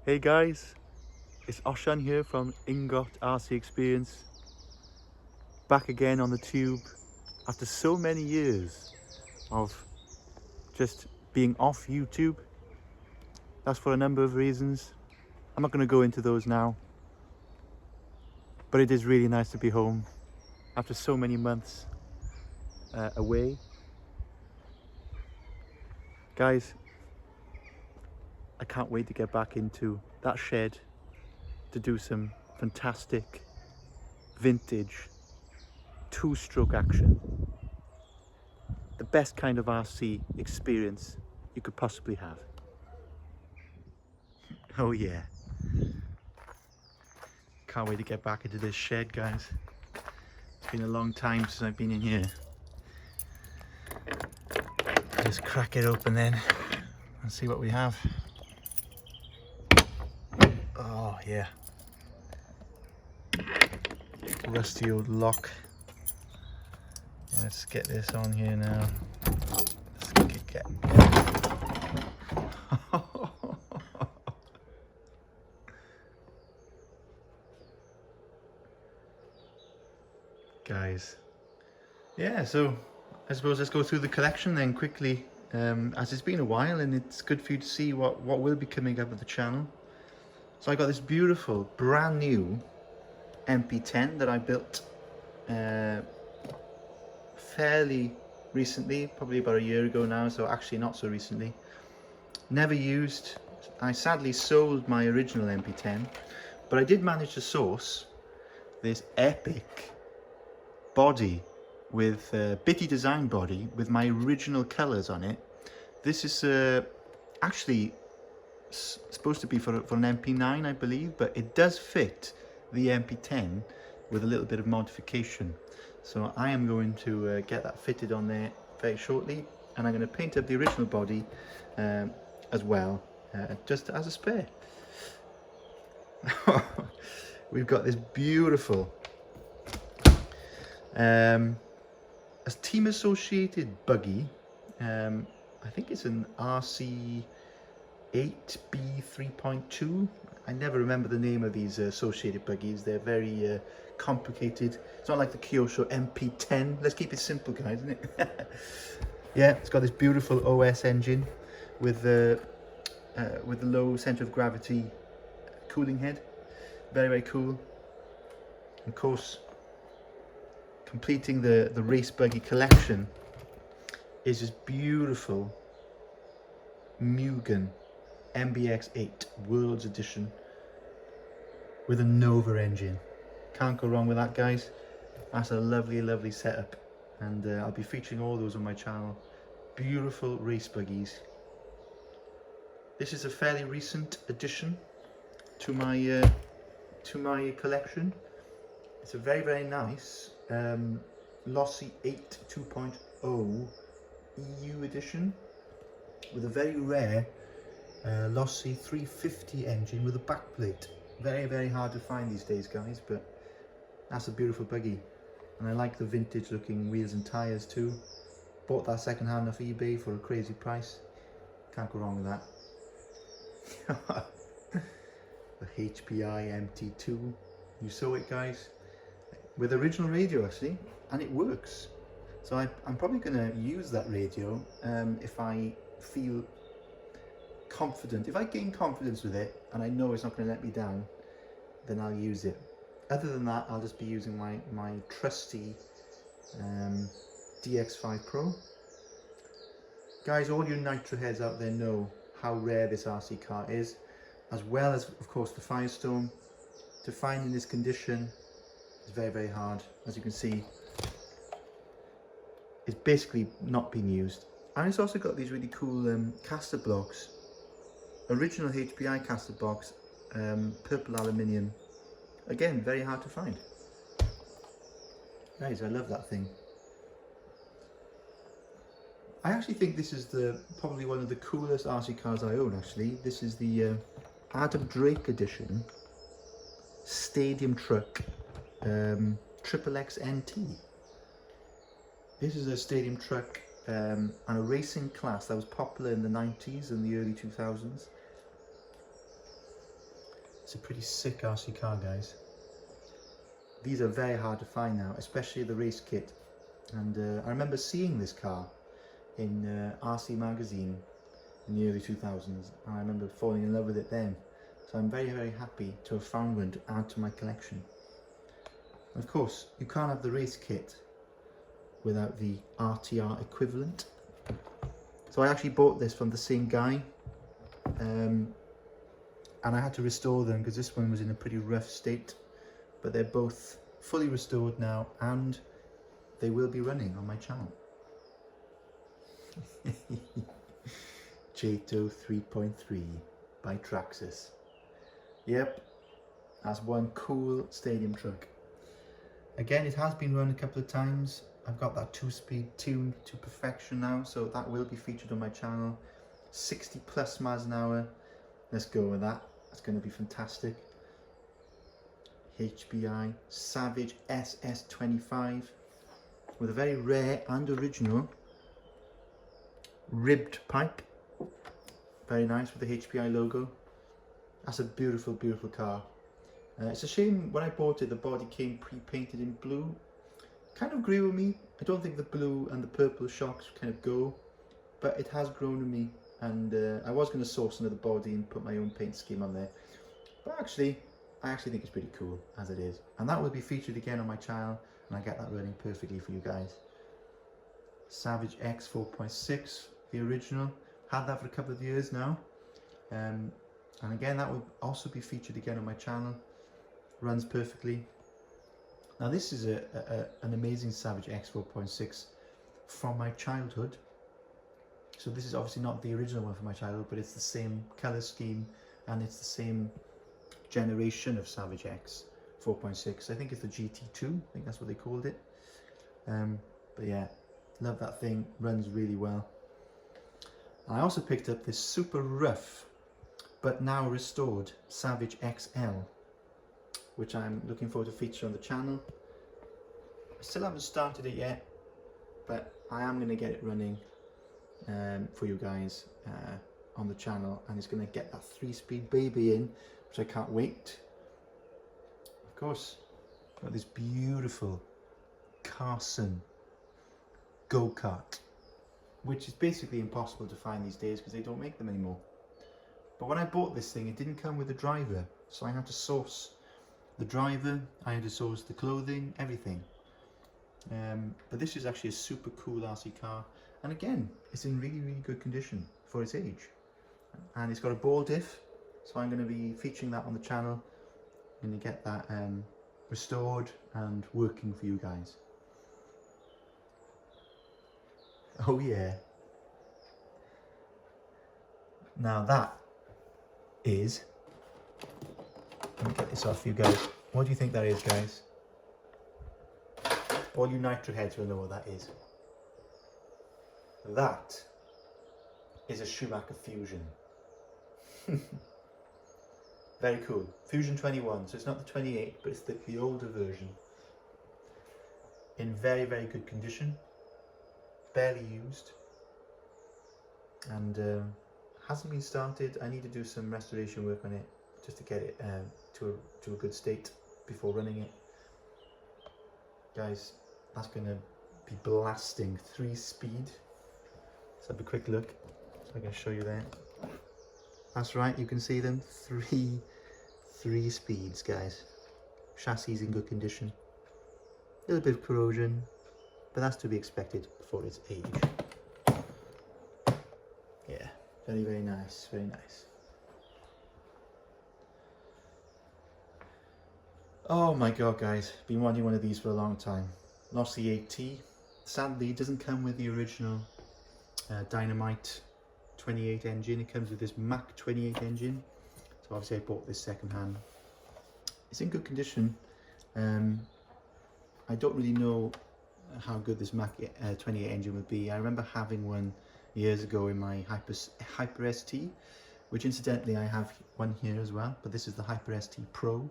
Hey guys, it's Oshan here from Inngot RC Experience, back again on the tube after so many years of just being off YouTube. That's for a number of reasons. I'm not going to go into those now, but it is really nice to be home after so many months away. Guys, I can't wait to get back into that shed to do some fantastic vintage two-stroke action. The best kind of RC experience you could possibly have. Oh yeah. Can't wait to get back into this shed, guys. It's been a long time since I've been in here. Just crack it open then and see what we have. Oh yeah. Rusty old lock. Let's get this on here now. Let's get guys. Yeah, so I suppose let's go through the collection then quickly, as it's been a while and it's good for you to see what will be coming up with the channel. So I got this beautiful brand new MP10 that I built fairly recently, probably about a year ago now, so actually not so recently. Never used. I sadly sold my original MP10, but I did manage to source this epic body with bitty design body with my original colors on it. This is actually supposed to be for an MP9, I believe, but it does fit the MP10 with a little bit of modification. So I am going to get that fitted on there very shortly, and I'm going to paint up the original body as well, just as a spare. We've got this beautiful a team associated buggy. I think it's an RC 8B 3.2. I never remember the name of these associated buggies. They're very complicated. It's not like the Kyosho MP10. Let's keep it simple, guys, isn't it? Yeah, it's got this beautiful OS engine with the low center of gravity cooling head. Very, very cool. Of course, completing the race buggy collection is this beautiful Mugen MBX8 Worlds Edition with a Nova engine. Can't go wrong with that, guys. That's a lovely, lovely setup, and I'll be featuring all those on my channel. Beautiful race buggies. This is a fairly recent addition to my collection. It's a very, very nice Lossy 8 2.0 EU edition with a very rare Lossy 350 engine with a backplate. Very, very hard to find these days, guys, but that's a beautiful buggy. And I like the vintage looking wheels and tyres too. Bought that second hand off eBay for a crazy price. Can't go wrong with that. The HPI MT2. You saw it, guys. With original radio actually, and it works. So I'm probably going to use that radio if I feel confident. If I gain confidence with it and I know it's not going to let me down, then I'll use it. Other than that, I'll just be using my trusty DX5 Pro. Guys, all you Nitro heads out there know how rare this RC car is, as well as, of course, the Firestorm. To find in this condition is very, very hard. As you can see, it's basically not been used. And it's also got these really cool caster blocks. Original HPI caster box, purple aluminium. Again, very hard to find. Guys, I love that thing. I actually think this is probably one of the coolest RC cars I own, actually. This is the Adam Drake edition Stadium Truck Triple X NT. This is a stadium truck and a racing class that was popular in the 90s and the early 2000s. It's a pretty sick RC car, guys. These are very hard to find now, especially the race kit. And I remember seeing this car in RC magazine in the early 2000s, and I remember falling in love with it then. So I'm very, very happy to have found one to add to my collection. Of course, you can't have the race kit without the RTR equivalent. So I actually bought this from the same guy, and I had to restore them because this one was in a pretty rough state, but they're both fully restored now and they will be running on my channel. Jato 3.3 by Traxxas. Yep, that's one cool stadium truck. Again, it has been run a couple of times. I've got that 2-speed tuned to perfection now, so that will be featured on my channel. 60 plus miles an hour. Let's go with that. That's going to be fantastic. HBI Savage SS25 with a very rare and original ribbed pipe. Very nice with the HBI logo. That's a beautiful, beautiful car. It's a shame when I bought it the body came pre-painted in blue. Kind of grew with me. I don't think the blue and the purple shocks kind of go, but it has grown with me, and I was going to source another body and put my own paint scheme on there, but I actually think it's pretty cool as it is, and that will be featured again on my channel, and I get that running perfectly for you guys. Savage X 4.6, the original, had that for a couple of years now, and again that will also be featured again on my channel. Runs perfectly. Now this is an amazing Savage X 4.6 from my childhood. So this is obviously not the original one from my childhood, but it's the same colour scheme and it's the same generation of Savage X 4.6. I think it's the GT2, I think that's what they called it. But yeah, love that thing, runs really well. I also picked up this super rough, but now restored Savage XL, which I'm looking forward to feature on the channel. I still haven't started it yet, but I am going to get it running for you guys on the channel, and it's going to get that 3-speed baby in, which I can't wait. Of course, got this beautiful Carson go-kart, which is basically impossible to find these days because they don't make them anymore. But when I bought this thing, it didn't come with a driver, so I had to source the driver, I had to source the clothing, everything. But this is actually a super cool RC car, and again, it's in really, really good condition for its age. And it's got a ball diff, so I'm going to be featuring that on the channel. I'm going to get that restored and working for you guys. Oh yeah. Now that is, let me get this off for you guys. What do you think that is, guys? All you Nitro heads will know what that is. That is a Schumacher Fusion. Very cool. Fusion 21, so it's not the 28, but it's the older version. In very, very good condition. Barely used. And hasn't been started. I need to do some restoration work on it just to get it to a good state before running it. Guys, that's going to be blasting 3-speed. Let's have a quick look so I can show you there. That's right, you can see them, three speeds, guys. Chassis in good condition. A little bit of corrosion, but that's to be expected for its age. Yeah, very, very nice, very nice. Oh my god, guys, been wanting one of these for a long time. Lost the AT. Sadly, it doesn't come with the original Dynamite 28 engine. It comes with this Mach 28 engine. So obviously I bought this second hand. It's in good condition. I don't really know how good this Mach 28 engine would be. I remember having one years ago in my Hyper ST, which incidentally I have one here as well, but this is the Hyper ST Pro.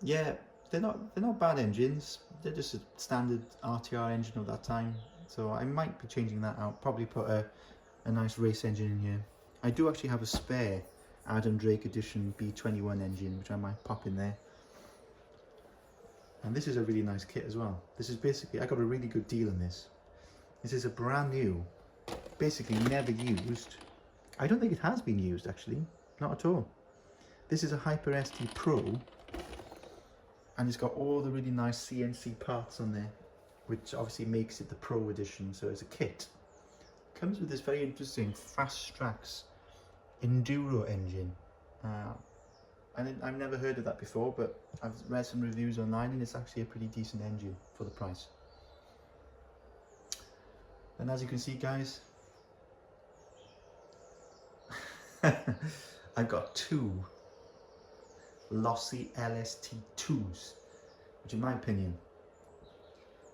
Yeah, they're not bad engines. They're just a standard RTR engine of that time. So I might be changing that out. Probably put a nice race engine in here. I do actually have a spare Adam Drake edition B21 engine, which I might pop in there. And this is a really nice kit as well. This is basically, I got a really good deal on this. This is a brand new, basically never used. I don't think it has been used actually, not at all. This is a Hyper ST Pro, and it's got all the really nice CNC parts on there, which obviously makes it the Pro edition. So it's a kit. Comes with this very interesting Fast Tracks Enduro engine. I've never heard of that before, but I've read some reviews online and it's actually a pretty decent engine for the price. And as you can see, guys, I've got two Lossy LST2s, which in my opinion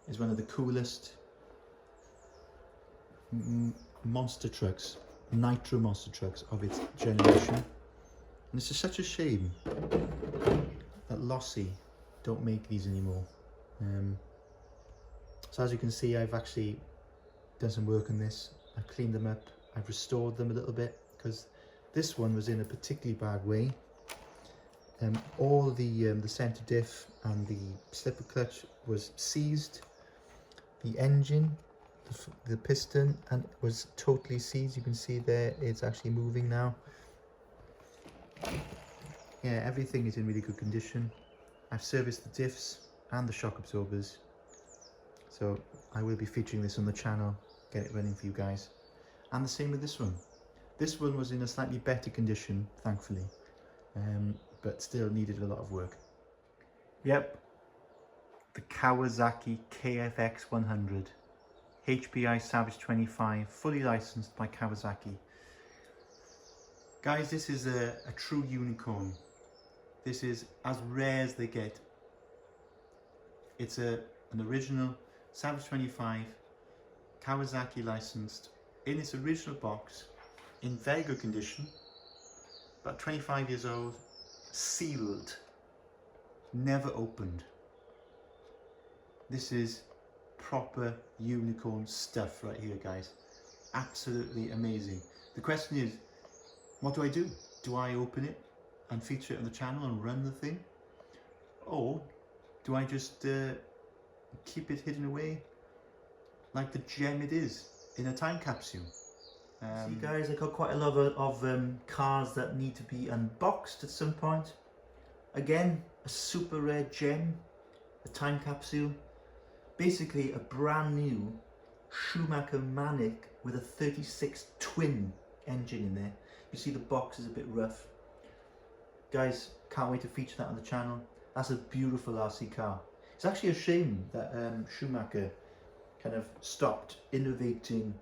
is one of the coolest monster trucks, nitro monster trucks of its generation. And it's just such a shame that Lossy don't make these anymore. So as you can see, I've actually done some work on this. I've cleaned them up, I've restored them a little bit, because this one was in a particularly bad way. All the center diff and the slipper clutch was seized. The engine, the piston, and was totally seized. You can see there it's actually moving now. Yeah, everything is in really good condition. I've serviced the diffs and the shock absorbers, so I will be featuring this on the channel, get it running for you guys. And the same with this one. This one was in a slightly better condition, thankfully, but still needed a lot of work. Yep, the Kawasaki KFX 100, HPI Savage 25, fully licensed by Kawasaki. Guys, this is a true unicorn. This is as rare as they get. It's an original Savage 25, Kawasaki licensed, in its original box, in very good condition, about 25 years old, sealed, never opened. This is proper unicorn stuff right here, guys. Absolutely amazing. The question is, what do I do? Do I open it and feature it on the channel and run the thing? Or do I just keep it hidden away like the gem it is in a time capsule? See guys, I got quite a lot of cars that need to be unboxed at some point. Again, a super rare gem, a time capsule. Basically a brand new Schumacher Manic with a 36 twin engine in there. You see the box is a bit rough. Guys, can't wait to feature that on the channel. That's a beautiful RC car. It's actually a shame that Schumacher kind of stopped innovating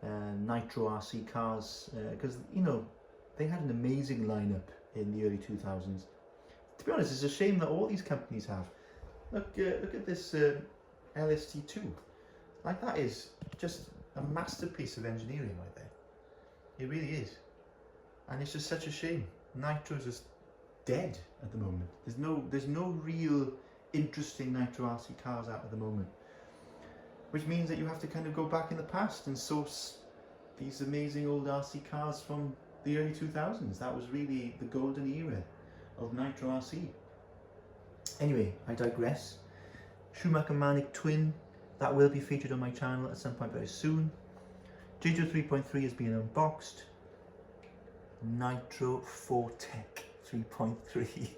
nitro RC cars, because you know they had an amazing lineup in the early 2000s. To be honest, it's a shame that all these companies have. Look at this LST2. Like, that is just a masterpiece of engineering right there. It really is. And it's just such a shame. Nitro's just dead at the moment. There's no real interesting nitro RC cars out at the moment. Which means that you have to kind of go back in the past and source these amazing old RC cars from the early 2000s. That was really the golden era of nitro RC. Anyway, I digress. Schumacher Manic Twin, that will be featured on my channel at some point very soon. G2 3.3 has been unboxed. Nitro Fortec 3.3.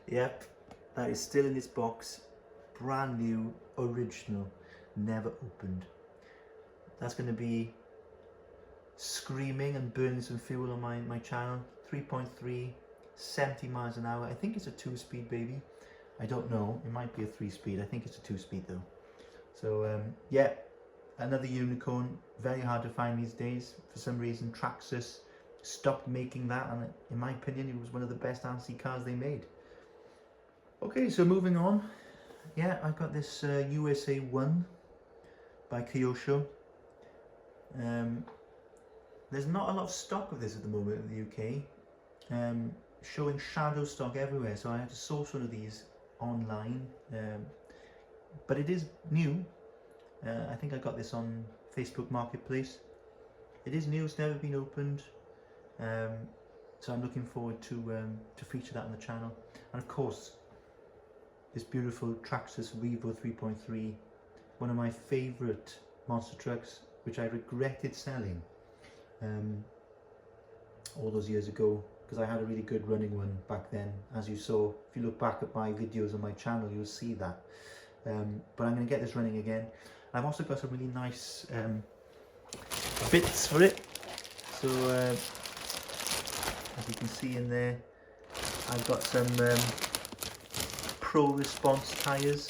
Yep, that is still in its box. Brand new, original, never opened. That's going to be screaming and burning some fuel on my channel. 3.3, 70 miles an hour. I think it's a 2-speed, baby. I don't know, it might be a 3-speed. I think it's a 2-speed though. So yeah, another unicorn. Very hard to find these days. For some reason Traxxas stopped making that, and in my opinion it was one of the best RC cars they made. Okay, so moving on. Yeah, I've got this USA 1 by Kyosho. There's not a lot of stock of this at the moment in the UK. Showing shadow stock everywhere, so I had to source one of these online. But it is new. I think I got this on Facebook Marketplace. It is new, it's never been opened. So I'm looking forward to feature that on the channel. And of course, this beautiful Traxxas Revo 3.3, one of my favourite monster trucks, which I regretted selling all those years ago, because I had a really good running one back then. As you saw, if you look back at my videos on my channel, you'll see that. But I'm going to get this running again. I've also got some really nice bits for it. So as you can see in there, I've got some Pro Response tyres,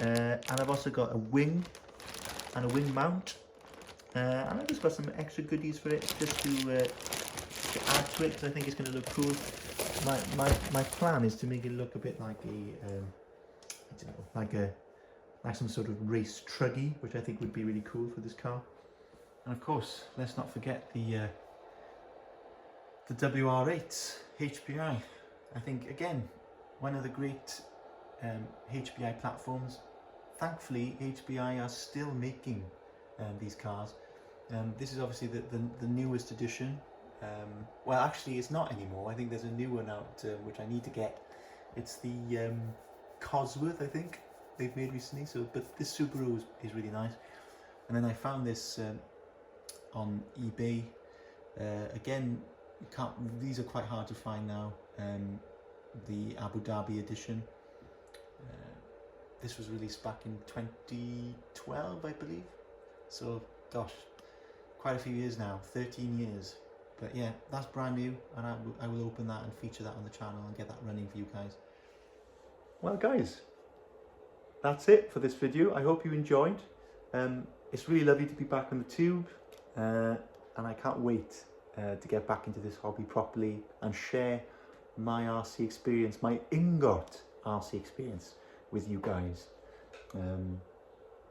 and I've also got a wing and a wing mount, and I've just got some extra goodies for it, just to add to it, because I think it's going to look cool. My plan is to make it look a bit like a I don't know, like some sort of race truggy, which I think would be really cool for this car. And of course, let's not forget the WR8 HPI. I think, again, one of the great HPI platforms. Thankfully, HPI are still making these cars. This is obviously the newest edition. Well, actually, it's not anymore. I think there's a new one out which I need to get. It's the Cosworth, I think, they've made recently. So, but this Subaru is really nice. And then I found this on eBay. Again, these are quite hard to find now. The Abu Dhabi edition. This was released back in 2012, I believe. So, gosh, quite a few years now, 13 years. But yeah, that's brand new, and I will open that and feature that on the channel and get that running for you guys. Well, guys, that's it for this video. I hope you enjoyed. It's really lovely to be back on the tube, and I can't wait to get back into this hobby properly and share my RC experience, my Inngot RC experience with you guys.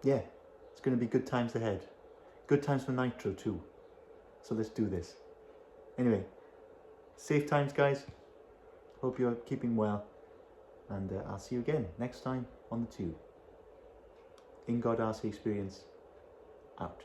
Yeah, it's going to be good times ahead. Good times for Nitro too. So let's do this. Anyway, safe times, guys. Hope you're keeping well. And I'll see you again next time on the tube. Inngot RC experience out.